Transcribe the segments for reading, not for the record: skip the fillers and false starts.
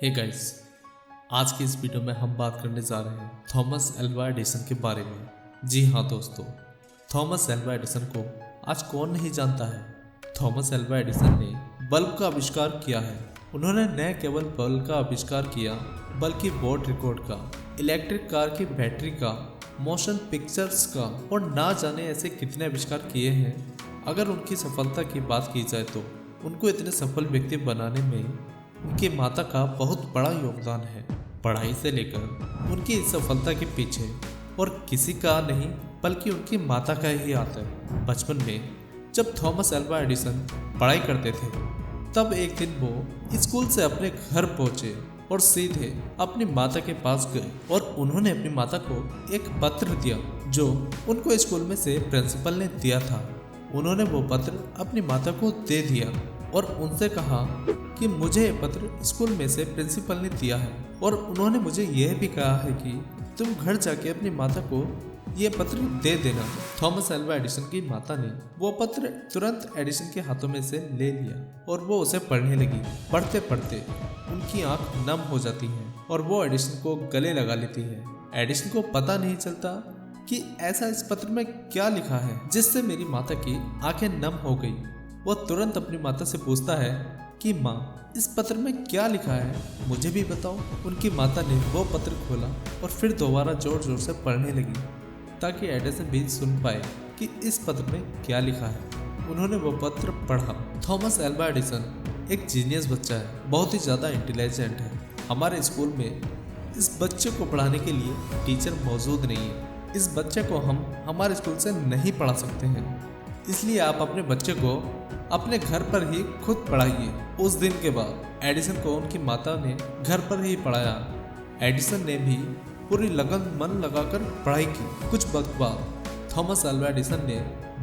Hey guys, आज की इस वीडियो में हम बात करने जा रहे हैं थॉमस एल्वा एडिसन के बारे में। जी हाँ दोस्तों, थॉमस एल्वा एडिसन को आज कौन नहीं जानता है। थॉमस एल्वा एडिसन ने बल्ब का आविष्कार किया है। उन्होंने न केवल बल्ब का आविष्कार किया बल्कि बोर्ड रिकॉर्ड का, इलेक्ट्रिक कार की बैटरी का, मोशन पिक्चर्स का और ना जाने ऐसे कितने आविष्कार किए हैं। अगर उनकी सफलता की बात की जाए तो उनको इतने सफल व्यक्ति बनाने में उनकी माता का बहुत बड़ा योगदान है। पढ़ाई से लेकर उनकी इस सफलता के पीछे और किसी का नहीं बल्कि उनकी माता का ही हाथ है। बचपन में जब थॉमस एल्वा एडिसन पढ़ाई करते थे तब एक दिन वो स्कूल से अपने घर पहुंचे और सीधे अपनी माता के पास गए और उन्होंने अपनी माता को एक पत्र दिया जो उनको स्कूल में से प्रिंसिपल ने दिया था। उन्होंने वो पत्र अपनी माता को दे दिया और उनसे कहा कि मुझे ये पत्र स्कूल में से प्रिंसिपल ने दिया है और उन्होंने मुझे यह भी कहा है कि तुम घर जाके अपनी माता को ये पत्र दे देना। थॉमस एल्वा एडिसन की माता ने वो पत्र तुरंत एडिसन के हाथों में से ले लिया और वो उसे पढ़ने लगी। पढ़ते पढ़ते उनकी आंख नम हो जाती है और वो एडिसन को गले लगा लेती है। एडिसन को पता नहीं चलता कि ऐसा इस पत्र में क्या लिखा है जिससे मेरी माता की आंखें नम हो गई। वो तुरंत अपनी माता से पूछता है कि माँ, इस पत्र में क्या लिखा है, मुझे भी बताओ। उनकी माता ने वो पत्र खोला और फिर दोबारा जोर जोर से पढ़ने लगी ताकि एडिसन भी सुन पाए कि इस पत्र में क्या लिखा है। उन्होंने वो पत्र पढ़ा। थॉमस एल्वा एडिसन एक जीनियस बच्चा है, बहुत ही ज़्यादा इंटेलिजेंट है। हमारे स्कूल में इस बच्चे को पढ़ाने के लिए टीचर मौजूद नहीं है। इस बच्चे को हम हमारे स्कूल से नहीं पढ़ा सकते हैं, इसलिए आप अपने बच्चे को अपने घर पर ही खुद पढ़ाइए। उस दिन के बाद एडिसन को उनकी माता ने घर पर ही पढ़ाया। एडिसन ने भी पूरी लगन मन लगाकर पढ़ाई की। कुछ वक्त बाद थॉमस एल्वा एडिसन ने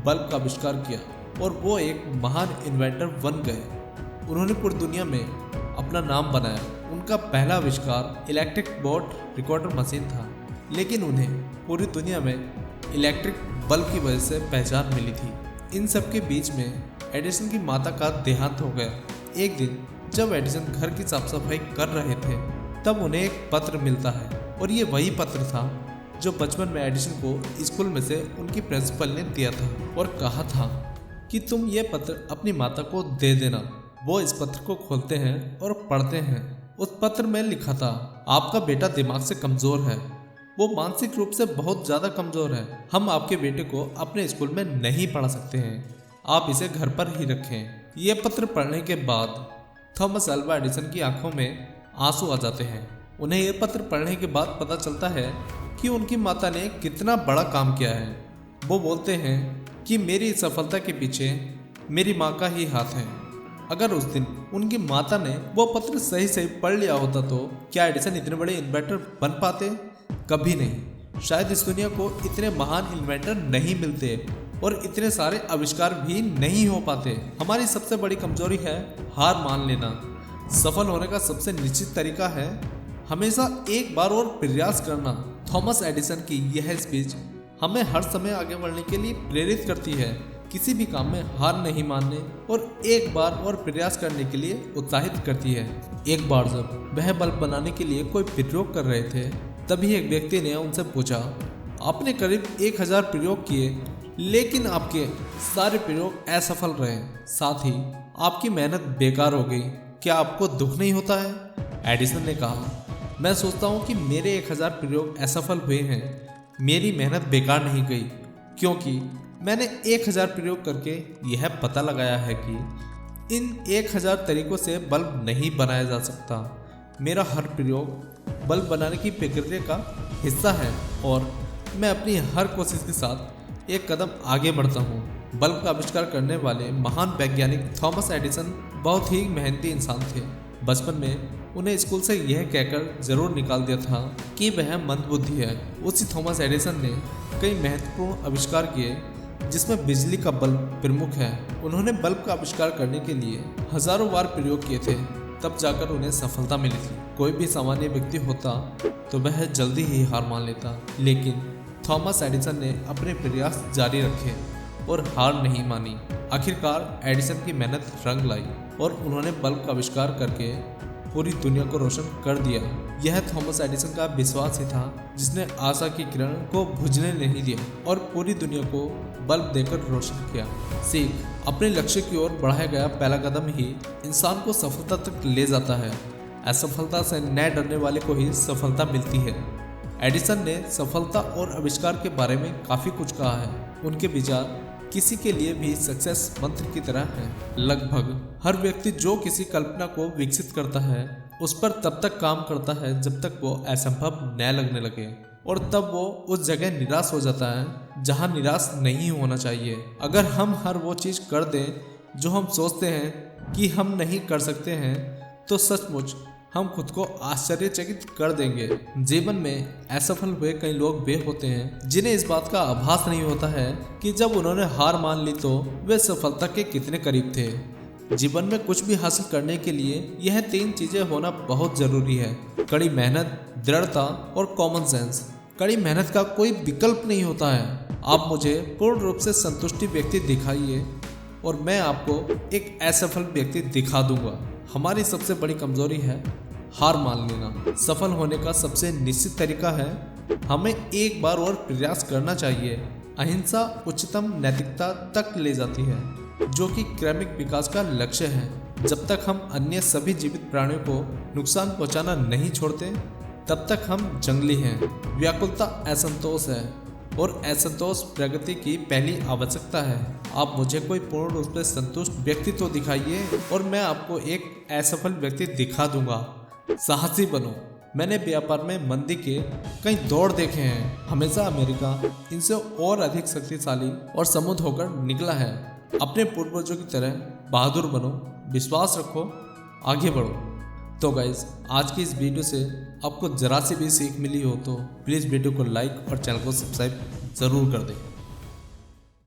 बल्ब का आविष्कार किया और वो एक महान इन्वेंटर बन गए। उन्होंने पूरी दुनिया में अपना नाम बनाया। उनका पहला आविष्कार इलेक्ट्रिक बोर्ड रिकॉर्डर मशीन था, लेकिन उन्हें पूरी दुनिया में इलेक्ट्रिक बल्ब की वजह से पहचान मिली थी। इन सब के बीच में एडिसन की माता का देहांत हो गया। एक दिन जब एडिसन घर की साफ सफाई कर रहे थे तब उन्हें एक पत्र मिलता है और ये वही पत्र था जो बचपन में एडिसन को स्कूल में से उनकी प्रिंसिपल ने दिया था और कहा था कि तुम ये पत्र अपनी माता को दे देना। वो इस पत्र को खोलते हैं और पढ़ते हैं। उस पत्र में लिखा था, आपका बेटा दिमाग से कमज़ोर है, वो मानसिक रूप से बहुत ज़्यादा कमज़ोर है। हम आपके बेटे को अपने स्कूल में नहीं पढ़ा सकते हैं, आप इसे घर पर ही रखें। ये पत्र पढ़ने के बाद थॉमस एल्वा एडिसन की आंखों में आंसू आ जाते हैं। उन्हें यह पत्र पढ़ने के बाद पता चलता है कि उनकी माता ने कितना बड़ा काम किया है। वो बोलते हैं कि मेरी सफलता के पीछे मेरी माँ का ही हाथ है। अगर उस दिन उनकी माता ने वो पत्र सही सही पढ़ लिया होता तो क्या एडिसन इतने बड़े इन्वेंटर बन पाते? कभी नहीं। शायद इस दुनिया को इतने महान इन्वेंटर नहीं मिलते और इतने सारे आविष्कार भी नहीं हो पाते। हमारी सबसे बड़ी कमजोरी है हार मान लेना। सफल होने का सबसे निश्चित तरीका है हमेशा एक बार और प्रयास करना। थॉमस एडिसन की यह स्पीच हमें हर समय आगे बढ़ने के लिए प्रेरित करती है, किसी भी काम में हार नहीं मानने और एक बार और प्रयास करने के लिए उत्साहित करती है। एक बार जब वह बल्ब बनाने के लिए कोई प्रयोग कर रहे थे तभी एक व्यक्ति ने उनसे पूछा, आपने करीब 1000 प्रयोग किए लेकिन आपके सारे प्रयोग असफल रहे, साथ ही आपकी मेहनत बेकार हो गई, क्या आपको दुख नहीं होता है? एडिसन ने कहा, मैं सोचता हूँ कि मेरे 1000 प्रयोग असफल हुए हैं, मेरी मेहनत बेकार नहीं गई, क्योंकि मैंने 1000 प्रयोग करके यह पता लगाया है कि इन 1000 तरीकों से बल्ब नहीं बनाया जा सकता। मेरा हर प्रयोग बल्ब बनाने की प्रक्रिया का हिस्सा है और मैं अपनी हर कोशिश के साथ एक कदम आगे बढ़ता हूँ। बल्ब का आविष्कार करने वाले महान वैज्ञानिक थॉमस एडिसन बहुत ही मेहनती इंसान थे। बचपन में उन्हें स्कूल से यह कहकर जरूर निकाल दिया था कि वह मंदबुद्धि है। उसी थॉमस एडिसन ने कई महत्वपूर्ण आविष्कार किए जिसमें बिजली का बल्ब प्रमुख है। उन्होंने बल्ब का आविष्कार करने के लिए हजारों बार प्रयोग किए थे, तब जाकर उन्हें सफलता मिली थी। कोई भी सामान्य व्यक्ति होता तो वह जल्दी ही हार मान लेता, लेकिन थॉमस एडिसन ने अपने प्रयास जारी रखे और हार नहीं मानी। आखिरकार एडिसन की मेहनत रंग लाई और उन्होंने बल्ब का आविष्कार करके पूरी दुनिया को रोशन कर दिया। यह थॉमस एडिसन का विश्वास ही था जिसने आशा की किरण को बुझने नहीं दिया और पूरी दुनिया को बल्ब देकर रोशन किया। सीख, अपने लक्ष्य की ओर बढ़ाया गया पहला कदम ही इंसान को सफलता तक ले जाता है। असफलता से न डरने वाले को ही सफलता मिलती है। एडिसन ने सफलता और आविष्कार के बारे में काफी कुछ कहा है। उनके विचार किसी के लिए भी सक्सेस मंत्र की तरह है। लगभग हर व्यक्ति जो किसी कल्पना को विकसित करता है उस पर तब तक काम करता है जब तक वो असंभव न लगने लगे, और तब वो उस जगह निराश हो जाता है जहां निराश नहीं होना चाहिए। अगर हम हर वो चीज कर दें जो हम सोचते हैं कि हम नहीं कर सकते हैं तो सचमुच हम खुद को आश्चर्यचकित कर देंगे। जीवन में असफल हुए कई लोग वे होते हैं जिन्हें इस बात का आभास नहीं होता है कि जब उन्होंने हार मान ली तो वे सफलता के कितने करीब थे। जीवन में कुछ भी हासिल करने के लिए यह 3 चीजें होना बहुत जरूरी है: कड़ी मेहनत, दृढ़ता और कॉमन सेंस। कड़ी मेहनत का कोई विकल्प नहीं होता है। आप मुझे पूर्ण रूप से संतुष्टि व्यक्ति दिखाइए और मैं आपको एक असफल व्यक्ति दिखा दूंगा। हमारी सबसे बड़ी कमजोरी है हार मान लेना। सफल होने का सबसे निश्चित तरीका है हमें एक बार और प्रयास करना चाहिए। अहिंसा उच्चतम नैतिकता तक ले जाती है, जो कि क्रमिक विकास का लक्ष्य है। जब तक हम अन्य सभी जीवित प्राणियों को नुकसान पहुंचाना नहीं छोड़ते तब तक हम जंगली हैं। व्याकुलता असंतोष है और असंतोष प्रगति की पहली आवश्यकता है। आप मुझे कोई पूर्ण रूप से संतुष्ट व्यक्ति तो दिखाइए और मैं आपको एक असफल व्यक्ति दिखा दूंगा। साहसी बनो। मैंने व्यापार में मंदी के कई दौर देखे हैं। हमेशा अमेरिका इनसे और अधिक शक्तिशाली और समृद्ध होकर निकला है। अपने पूर्वजों की तरह बहादुर बनो, विश्वास रखो, आगे बढ़ो। तो गाइज, आज की इस वीडियो से आपको जरा सी भी सीख मिली हो तो प्लीज़ वीडियो को लाइक और चैनल को सब्सक्राइब ज़रूर कर दें।